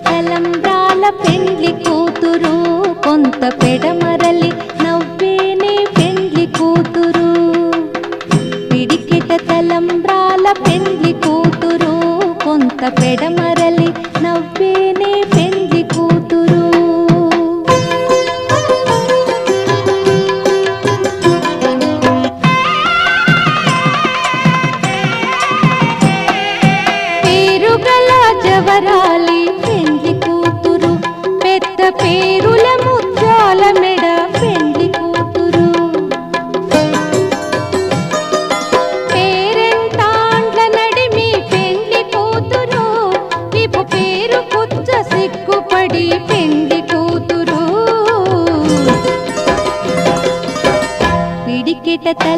తలంబ్రాల పెండ్లి కూతురు కొంత పెడమరలి నవ్వేనే పెండ్లి కూతురు పిడికిట తలంబ్రాల పెండ్లి కూతురు కొంత పెడమరలి నవ్వేనే పెండ్లి కూతురు పేరుగల జవరాలి పెండ్లి కూతురు పెద్ద పేరుల ముత్యాల మెడ పెండ్లి కూతురు పేరెంటాండ్ల నడిమి పెండ్లి కూతురు విపు పేరు పుచ్చ సిగ్గుపడి పెండ్లి కూతురు పిడికిట తల